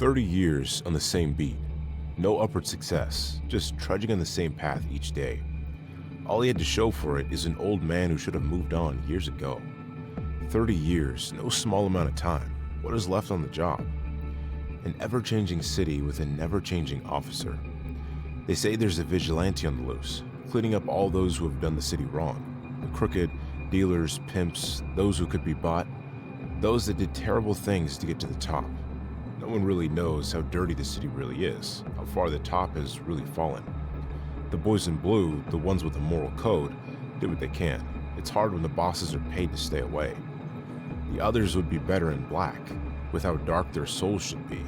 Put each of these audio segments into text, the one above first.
30 years on the same beat. No upward success, just trudging on the same path each day. All he had to show for it is an old man who should have moved on years ago. 30 years, no small amount of time. What is left on the job? An ever-changing city with a never-changing officer. They say there's a vigilante on the loose, cleaning up all those who have done the city wrong. The crooked, dealers, pimps, those who could be bought, those that did terrible things to get to the top. No one really knows how dirty the city really is, how far the top has really fallen. The boys in blue, the ones with a moral code, do what they can. It's hard when the bosses are paid to stay away. The others would be better in black, with how dark their souls should be.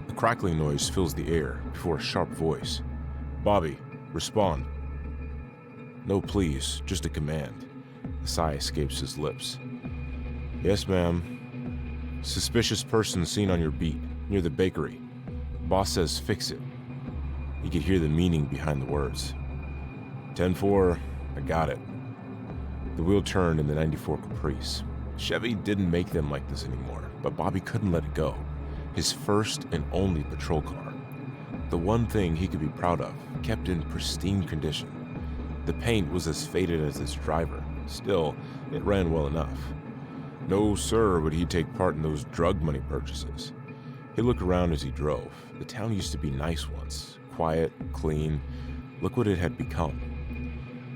A crackling noise fills the air before a sharp voice. "Bobby, respond." No please, just a command. A sigh escapes his lips. "Yes, ma'am. Suspicious person seen on your beat, near the bakery. Boss says fix it." He could hear the meaning behind the words. 10-4, I got it. The wheel turned in the 94 Caprice. Chevy didn't make them like this anymore, but Bobby couldn't let it go. His first and only patrol car. The one thing he could be proud of, kept in pristine condition. The paint was as faded as its driver. Still, it ran well enough. No, sir, would he take part in those drug money purchases. He looked around as he drove. The town used to be nice once. Quiet, clean. Look what it had become.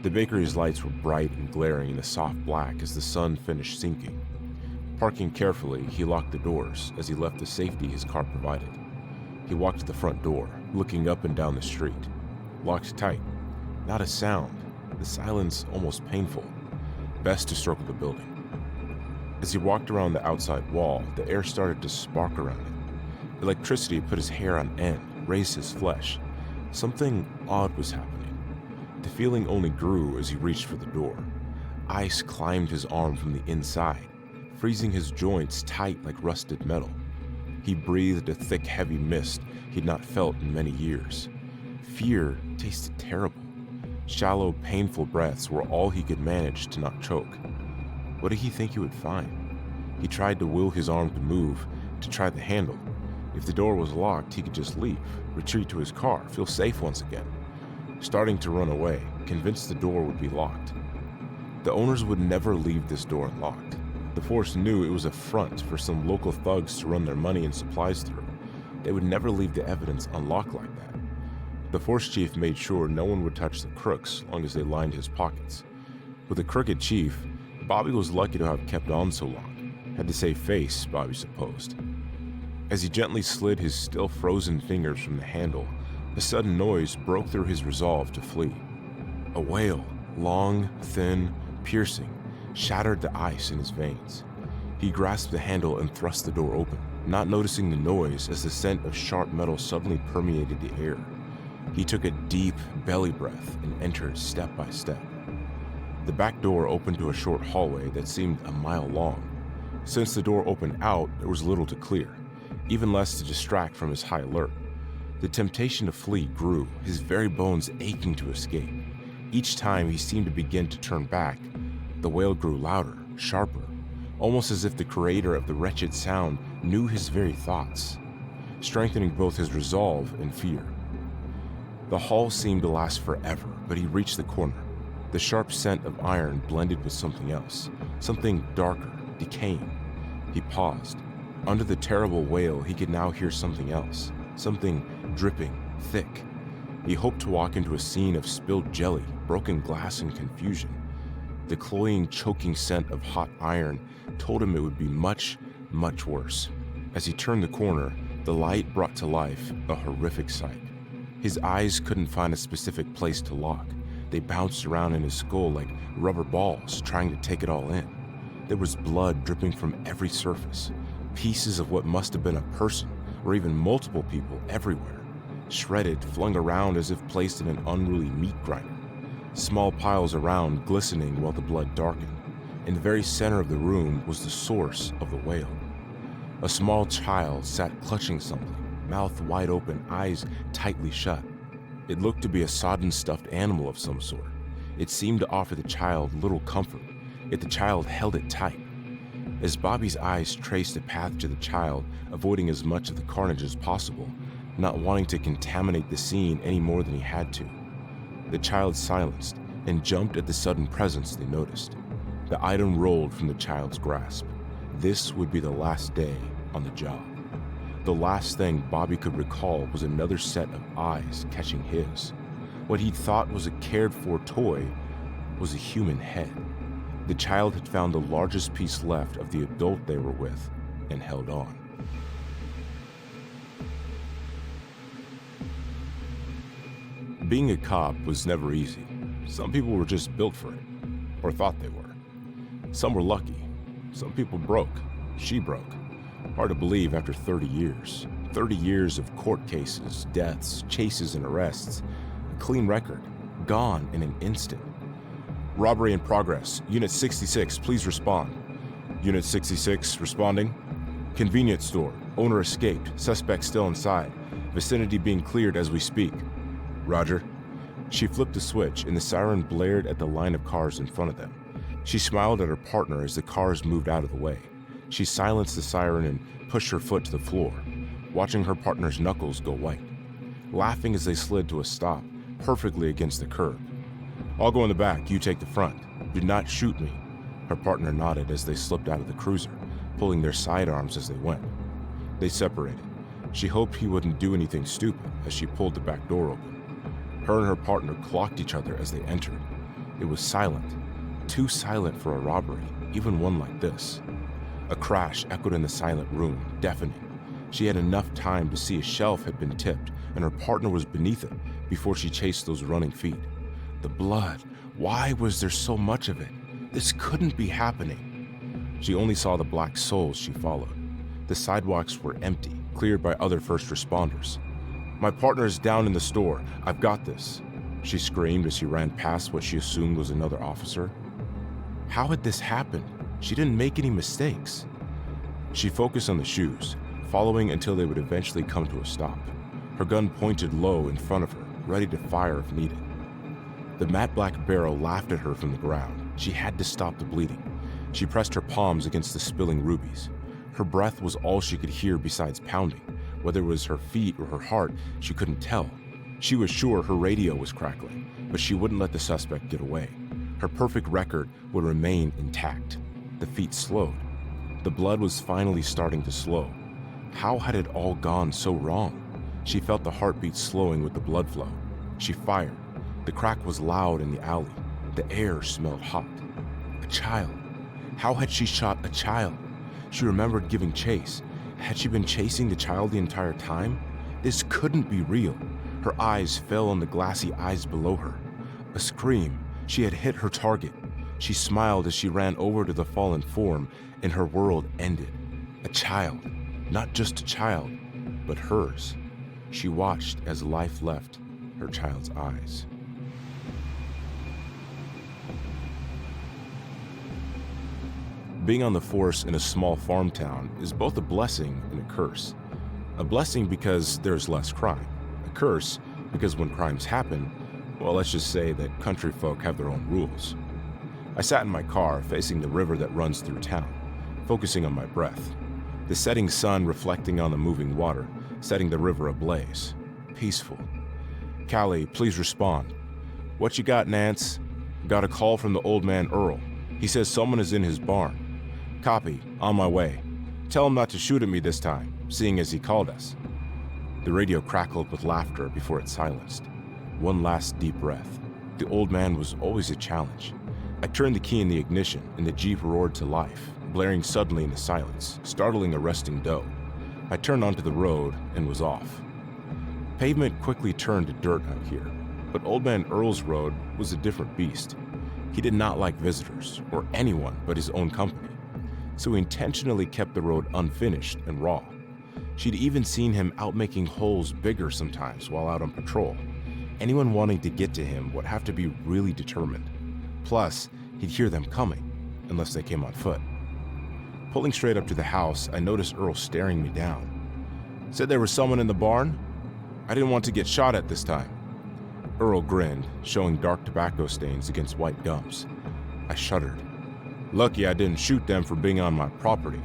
The bakery's lights were bright and glaring in the soft black as the sun finished sinking. Parking carefully, he locked the doors as he left the safety his car provided. He walked to the front door, looking up and down the street. Locked tight. Not a sound. The silence almost painful. Best to circle the building. As he walked around the outside wall, the air started to spark around him. Electricity put his hair on end, raised his flesh. Something odd was happening. The feeling only grew as he reached for the door. Ice climbed his arm from the inside, freezing his joints tight like rusted metal. He breathed a thick, heavy mist he'd not felt in many years. Fear tasted terrible. Shallow, painful breaths were all he could manage to not choke. What did he think he would find? He tried to will his arm to move, to try the handle. If the door was locked, he could just leave, retreat to his car, feel safe once again. Starting to run away, convinced the door would be locked. The owners would never leave this door unlocked. The force knew it was a front for some local thugs to run their money and supplies through. They would never leave the evidence unlocked like that. The force chief made sure no one would touch the crooks as long as they lined his pockets. With a crooked chief, Bobby was lucky to have kept on so long. Had to save face, Bobby supposed. As he gently slid his still frozen fingers from the handle, a sudden noise broke through his resolve to flee. A wail, long, thin, piercing, shattered the ice in his veins. He grasped the handle and thrust the door open, not noticing the noise as the scent of sharp metal suddenly permeated the air. He took a deep belly breath and entered step by step. The back door opened to a short hallway that seemed a mile long. Since the door opened out, there was little to clear, even less to distract from his high alert. The temptation to flee grew, his very bones aching to escape. Each time he seemed to begin to turn back, the wail grew louder, sharper, almost as if the creator of the wretched sound knew his very thoughts, strengthening both his resolve and fear. The hall seemed to last forever, but he reached the corner. The sharp scent of iron blended with something else, something darker, decaying. He paused. Under the terrible wail, he could now hear something else, something dripping, thick. He hoped to walk into a scene of spilled jelly, broken glass, and confusion. The cloying, choking scent of hot iron told him it would be much, much worse. As he turned the corner, the light brought to life a horrific sight. His eyes couldn't find a specific place to lock. They bounced around in his skull like rubber balls, trying to take it all in. There was blood dripping from every surface, pieces of what must have been a person, or even multiple people everywhere, shredded, flung around as if placed in an unruly meat grinder. Small piles around, glistening while the blood darkened. In the very center of the room was the source of the wail. A small child sat clutching something, mouth wide open, eyes tightly shut. It looked to be a sodden stuffed animal of some sort. It seemed to offer the child little comfort, yet the child held it tight. as Bobby's eyes traced a path to the child, avoiding as much of the carnage as possible, not wanting to contaminate the scene any more than he had to. The child silenced and jumped at the sudden presence they noticed. The item rolled from the child's grasp. This would be the last day on the job. The last thing Bobby could recall was another set of eyes catching his. What he thought was a cared-for toy was a human head. The child had found the largest piece left of the adult they were with and held on. Being a cop was never easy. Some people were just built for it, or thought they were. Some were lucky. Some people broke. She broke. Hard to believe after 30 years. 30 years of court cases, deaths, chases, and arrests. A clean record. Gone in an instant. Robbery in progress. Unit 66, please respond. Unit 66, responding. Convenience store. Owner escaped. Suspect still inside. Vicinity being cleared as we speak. Roger. She flipped a switch and the siren blared at the line of cars in front of them. She smiled at her partner as the cars moved out of the way. She silenced the siren and pushed her foot to the floor, watching her partner's knuckles go white, laughing as they slid to a stop, perfectly against the curb. I'll go in the back, you take the front. Do not shoot me. Her partner nodded as they slipped out of the cruiser, pulling their sidearms as they went. They separated. She hoped he wouldn't do anything stupid as she pulled the back door open. Her and her partner clocked each other as they entered. It was silent, too silent for a robbery, even one like this. A crash echoed in the silent room, deafening. She had enough time to see a shelf had been tipped and her partner was beneath it before she chased those running feet. The blood, why was there so much of it? This couldn't be happening. She only saw the black souls she followed. The sidewalks were empty, cleared by other first responders. My partner is down in the store. I've got this, she screamed as she ran past what she assumed was another officer. How had this happened? She didn't make any mistakes. She focused on the shoes, following until they would eventually come to a stop. Her gun pointed low in front of her, ready to fire if needed. The matte black barrel laughed at her from the ground. She had to stop the bleeding. She pressed her palms against the spilling rubies. Her breath was all she could hear besides pounding. Whether it was her feet or her heart, she couldn't tell. She was sure her radio was crackling, but she wouldn't let the suspect get away. Her perfect record would remain intact. The feet slowed. The blood was finally starting to slow. How had it all gone so wrong? She felt the heartbeat slowing with the blood flow. She fired. The crack was loud in the alley. The air smelled hot. A child. How had she shot a child? She remembered giving chase. Had she been chasing the child the entire time? This couldn't be real. Her eyes fell on the glassy eyes below her. A scream. She had hit her target. She smiled as she ran over to the fallen form, and her world ended. A child. Not just a child, but hers. She watched as life left her child's eyes. Being on the force in a small farm town is both a blessing and a curse. A blessing because there's less crime. A curse because when crimes happen, well, let's just say that country folk have their own rules. I sat in my car facing the river that runs through town, focusing on my breath. The setting sun reflecting on the moving water, setting the river ablaze. Peaceful. Callie, please respond. What you got, Nance? Got a call from the old man Earl. He says someone is in his barn. Copy, on my way. Tell him not to shoot at me this time, seeing as he called us. The radio crackled with laughter before it silenced. One last deep breath. The old man was always a challenge. I turned the key in the ignition and the Jeep roared to life, blaring suddenly in the silence, startling a resting doe. I turned onto the road and was off. Pavement quickly turned to dirt out here, but Old Man Earl's road was a different beast. He did not like visitors or anyone but his own company, so he intentionally kept the road unfinished and raw. She'd even seen him out making holes bigger sometimes while out on patrol. Anyone wanting to get to him would have to be really determined. Plus, he'd hear them coming, unless they came on foot. Pulling straight up to the house, I noticed Earl staring me down. Said there was someone in the barn? I didn't want to get shot at this time. Earl grinned, showing dark tobacco stains against white gums. I shuddered. Lucky I didn't shoot them for being on my property."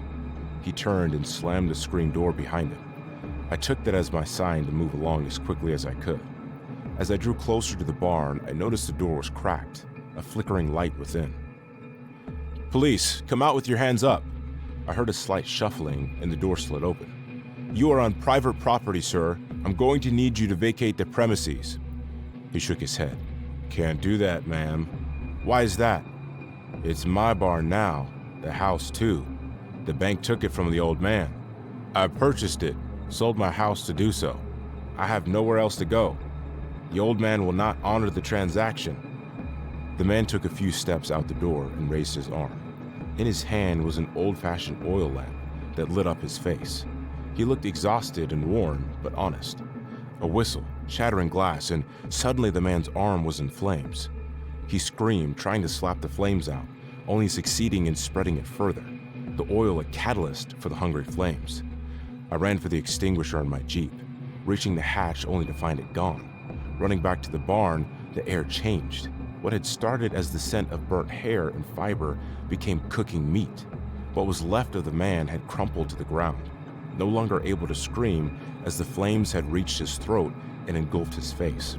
He turned and slammed the screen door behind him. I took that as my sign to move along as quickly as I could. As I drew closer to the barn, I noticed the door was cracked, a flickering light within. "Police, come out with your hands up." I heard a slight shuffling and the door slid open. "You are on private property, sir. I'm going to need you to vacate the premises." He shook his head. "Can't do that, ma'am." "Why is that?" "It's my barn now, the house too. The bank took it from the old man. I purchased it, sold my house to do so. I have nowhere else to go. The old man will not honor the transaction." The man took a few steps out the door and raised his arm. In his hand was an old-fashioned oil lamp that lit up his face. He looked exhausted and worn, but honest. A whistle, shattering glass, and suddenly the man's arm was in flames. He screamed, trying to slap the flames out, only succeeding in spreading it further, the oil a catalyst for the hungry flames. I ran for the extinguisher on my Jeep, reaching the hatch only to find it gone. Running back to the barn, the air changed. What had started as the scent of burnt hair and fiber became cooking meat. What was left of the man had crumpled to the ground, no longer able to scream as the flames had reached his throat and engulfed his face.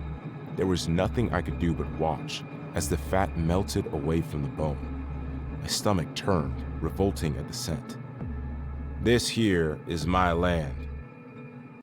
There was nothing I could do but watch as the fat melted away from the bone. My stomach turned, revolting at the scent. "This here is my land.